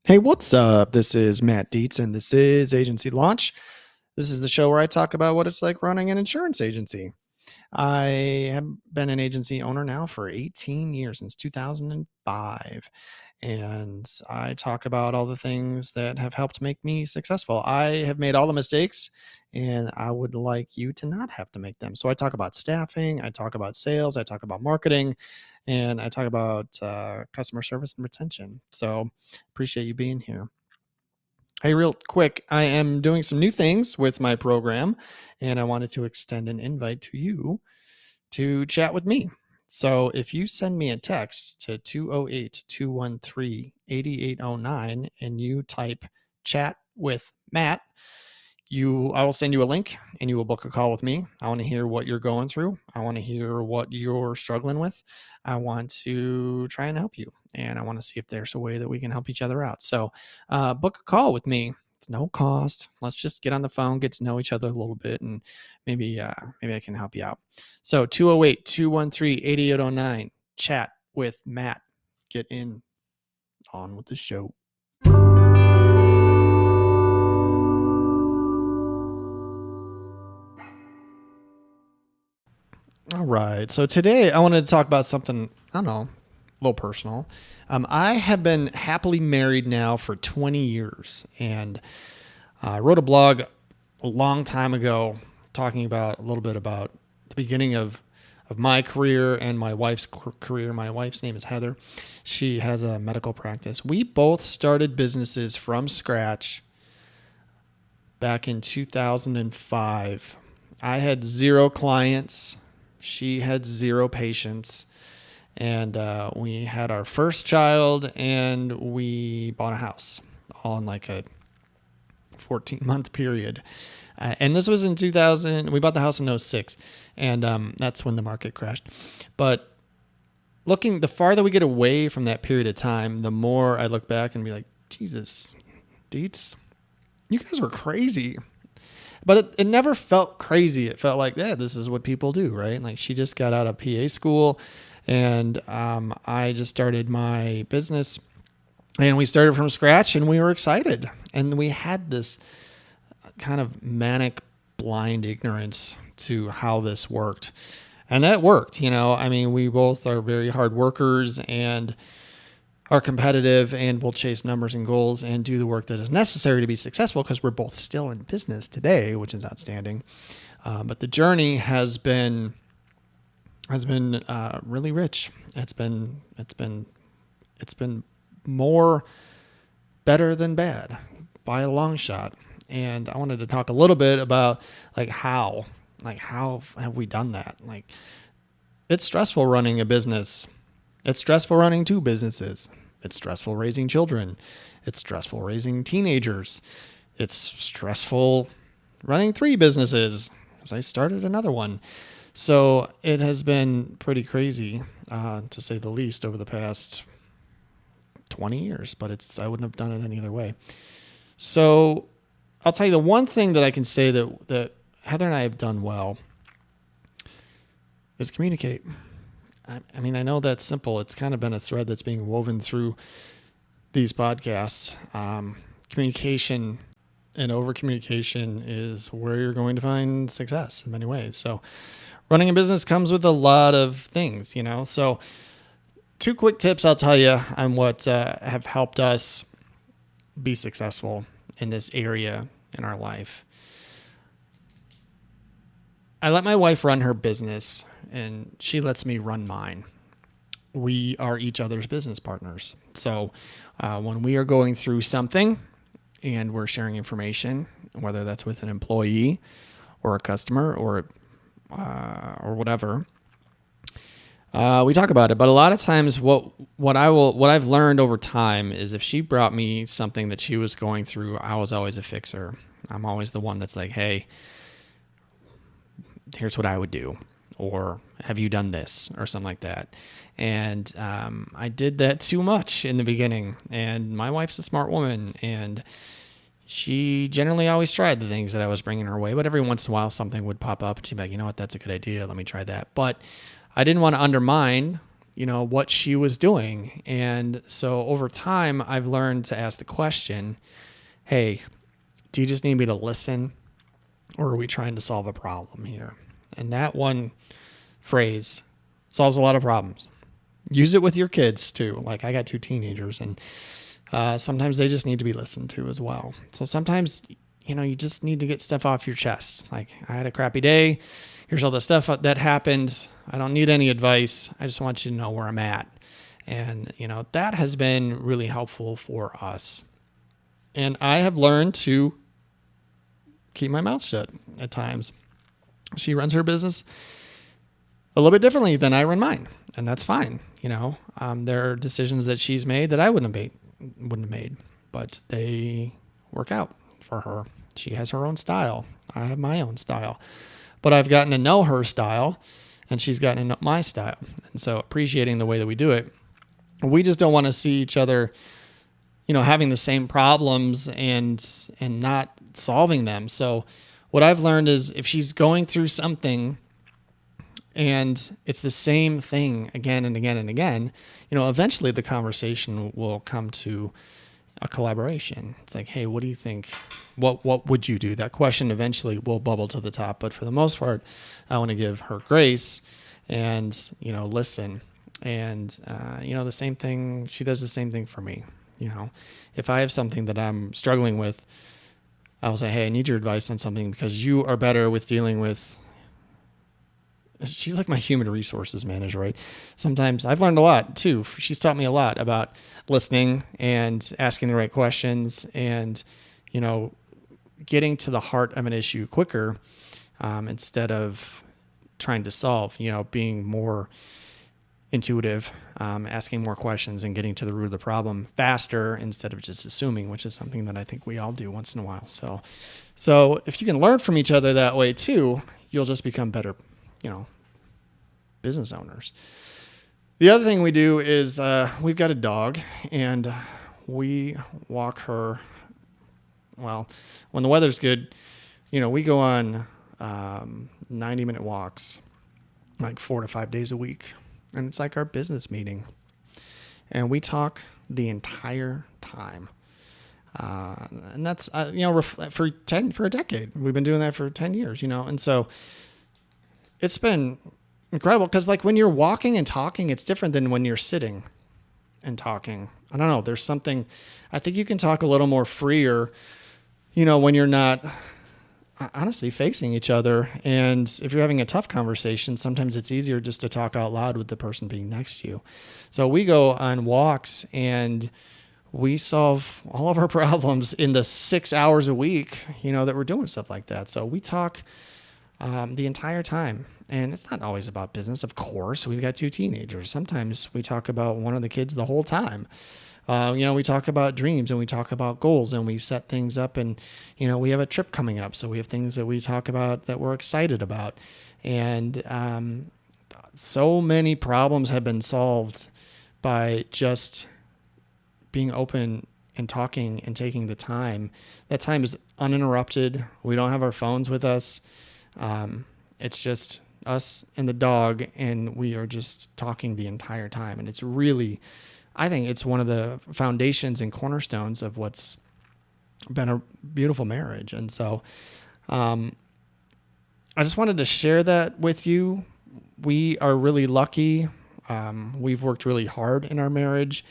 Hey, what's up? This is Matt Dietz, and this is Agency Launch. This is the show where I talk about what it's like running an insurance agency. I have been an agency owner now for 18 years, since 2005. And I talk about all the things that have helped make me successful. I have made all the mistakes, and I would like you to not have to make them. So I talk about staffing, I talk about sales, I talk about marketing, and I talk about customer service and retention. So appreciate you being here. Hey, real quick, I am doing some new things with my program, and I wanted to extend an invite to you to chat with me. So if you send me a text to 208-213-8809 and you type chat with Matt, I will send you a link and you will book a call with me. I want to hear what you're going through. I want to hear what you're struggling with. I want to try and help you, and I want to see if there's a way that we can help each other out. So book a call with me. It's no cost. Let's just get on the phone, get to know each other a little bit, and maybe I can help you out. So 208-213-8809, chat with Matt. Get in, on with the show. All right. So today I wanted to talk about something, I don't know, a little personal. I have been happily married now for 20 years. And I wrote a blog a long time ago talking about a little bit about the beginning of my career and my wife's career. My wife's name is Heather. She has a medical practice. We both started businesses from scratch back in 2005. I had 0 clients. She had 0 patients, and we had our first child, and we bought a house all in like a 14-month period. And this was in 2000. We bought the house in 2006, and that's when the market crashed. But the farther we get away from that period of time, the more I look back and be like, Jesus, Dietz, you guys were crazy. But it never felt crazy. It felt like, yeah, this is what people do, right? Like she just got out of PA school, and I just started my business, and we started from scratch, and we were excited. And we had this kind of manic, blind ignorance to how this worked. And that worked, I mean, we both are very hard workers and are competitive, and will chase numbers and goals and do the work that is necessary to be successful, because we're both still in business today, which is outstanding. But the journey has been really rich. It's been more better than bad by a long shot. And I wanted to talk a little bit about how have we done that? Like, it's stressful running a business. It's stressful running 2 businesses. It's stressful raising children. It's stressful raising teenagers. It's stressful running 3 businesses, because I started another one. So it has been pretty crazy, to say the least, over the past 20 years, but I wouldn't have done it any other way. So I'll tell you the one thing that I can say that Heather and I have done well is communicate. I mean, I know that's simple. It's kind of been a thread that's being woven through these podcasts. Communication and over communication is where you're going to find success in many ways. So running a business comes with a lot of things, So 2 quick tips I'll tell you on what have helped us be successful in this area in our life. I let my wife run her business, and she lets me run mine. We are each other's business partners. So when we are going through something and we're sharing information, whether that's with an employee or a customer or whatever, we talk about it. But a lot of times what I've learned over time is, if she brought me something that she was going through, I was always a fixer. I'm always the one that's like, hey, here's what I would do, or have you done this, or something like that. And I did that too much in the beginning. And my wife's a smart woman, and she generally always tried the things that I was bringing her way. But every once in a while, something would pop up, and she'd be like, you know what, that's a good idea. Let me try that. But I didn't want to undermine what she was doing. And so over time, I've learned to ask the question, hey, do you just need me to listen, or are we trying to solve a problem here? And that one phrase solves a lot of problems. Use it with your kids too. Like, I got 2 teenagers, and sometimes they just need to be listened to as well. So sometimes, you just need to get stuff off your chest. Like, I had a crappy day. Here's all the stuff that happened. I don't need any advice. I just want you to know where I'm at. And, that has been really helpful for us. And I have learned to keep my mouth shut at times. She runs her business a little bit differently than I run mine, and that's fine. There are decisions that she's made that I wouldn't have made, but they work out for her. She has her own style. I have my own style, but I've gotten to know her style, and she's gotten to know my style. And so appreciating the way that we do it, we just don't want to see each other, having the same problems and not solving them. So what I've learned is, if she's going through something and it's the same thing again and again and again, eventually the conversation will come to a collaboration. It's like, hey, what do you think? What would you do? That question eventually will bubble to the top. But for the most part, I want to give her grace and, listen. And, the same thing, she does the same thing for me. If I have something that I'm struggling with, I'll say, hey, I need your advice on something because you are better with dealing with. She's like my human resources manager, right? Sometimes I've learned a lot too. She's taught me a lot about listening and asking the right questions and, getting to the heart of an issue quicker instead of trying to solve, being more intuitive, asking more questions and getting to the root of the problem faster instead of just assuming, which is something that I think we all do once in a while. So if you can learn from each other that way too, you'll just become better, business owners. The other thing we do is we've got a dog, and we walk her. Well, when the weather's good, we go on 90-minute walks, like 4 to 5 days a week. And it's like our business meeting. And we talk the entire time. And that's, for a decade. We've been doing that for 10 years, And so it's been incredible because, like, when you're walking and talking, it's different than when you're sitting and talking. I don't know. There's something, I think you can talk a little more freer, when you're not honestly facing each other. And if you're having a tough conversation, sometimes it's easier just to talk out loud with the person being next to you. So we go on walks and we solve all of our problems in the 6 hours a week, that we're doing stuff like that. So we talk the entire time. And it's not always about business. Of course, we've got 2 teenagers. Sometimes we talk about one of the kids the whole time. We talk about dreams and we talk about goals and we set things up, and, we have a trip coming up. So we have things that we talk about that we're excited about. And so many problems have been solved by just being open and talking and taking the time. That time is uninterrupted. We don't have our phones with us. It's just us and the dog, and we are just talking the entire time. And it's really, I think it's one of the foundations and cornerstones of what's been a beautiful marriage. And so I just wanted to share that with you. We are really lucky. We've worked really hard in our marriage,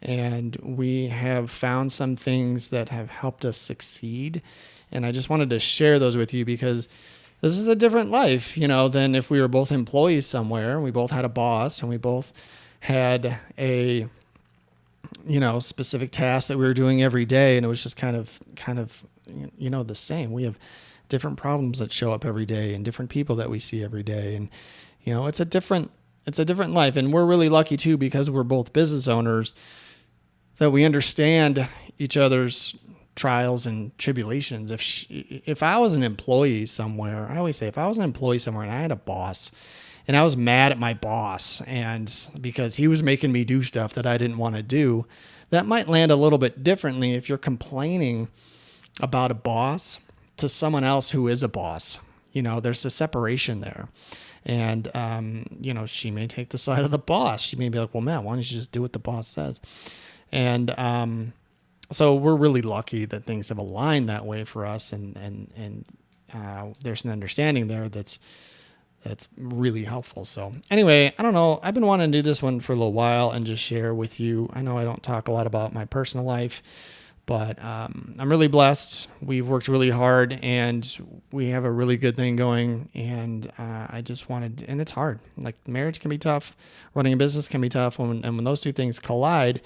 and we have found some things that have helped us succeed. And I just wanted to share those with you because this is a different life, than if we were both employees somewhere and we both had a boss and we both had a, specific task that we were doing every day. And it was just kind of, the same. We have different problems that show up every day and different people that we see every day. And, it's a different life. And we're really lucky too, because we're both business owners, that we understand each other's trials and tribulations. If I was an employee somewhere, I always say, if I was an employee somewhere and I had a boss and I was mad at my boss and because he was making me do stuff that I didn't want to do, that might land a little bit differently if you're complaining about a boss to someone else who is a boss. there's a separation there. And, she may take the side of the boss. She may be like, well, Matt, why don't you just do what the boss says? And so we're really lucky that things have aligned that way for us. And there's an understanding there that's really helpful. So anyway, I don't know. I've been wanting to do this one for a little while and just share with you. I know I don't talk a lot about my personal life, but I'm really blessed. We've worked really hard and we have a really good thing going. And I just wanted, and it's hard. Like marriage can be tough. Running a business can be tough. When those two things collide,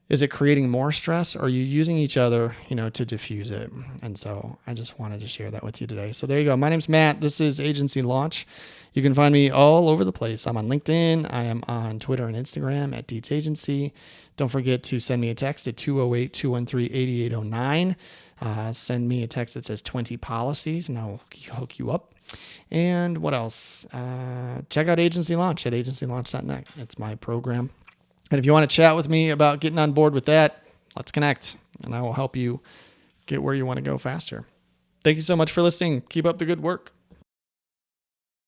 is it creating more stress, or are you using each other, to diffuse it? And so I just wanted to share that with you today. So there you go. My name's Matt. This is Agency Launch. You can find me all over the place. I'm on LinkedIn. I am on Twitter and Instagram at Dietz Agency. Don't forget to send me a text at 208-213-8809. Send me a text that says 20 policies and I'll hook you up. And what else? Check out Agency Launch at agencylaunch.net. It's my program. And if you want to chat with me about getting on board with that, let's connect and I will help you get where you want to go faster. Thank you so much for listening. Keep up the good work.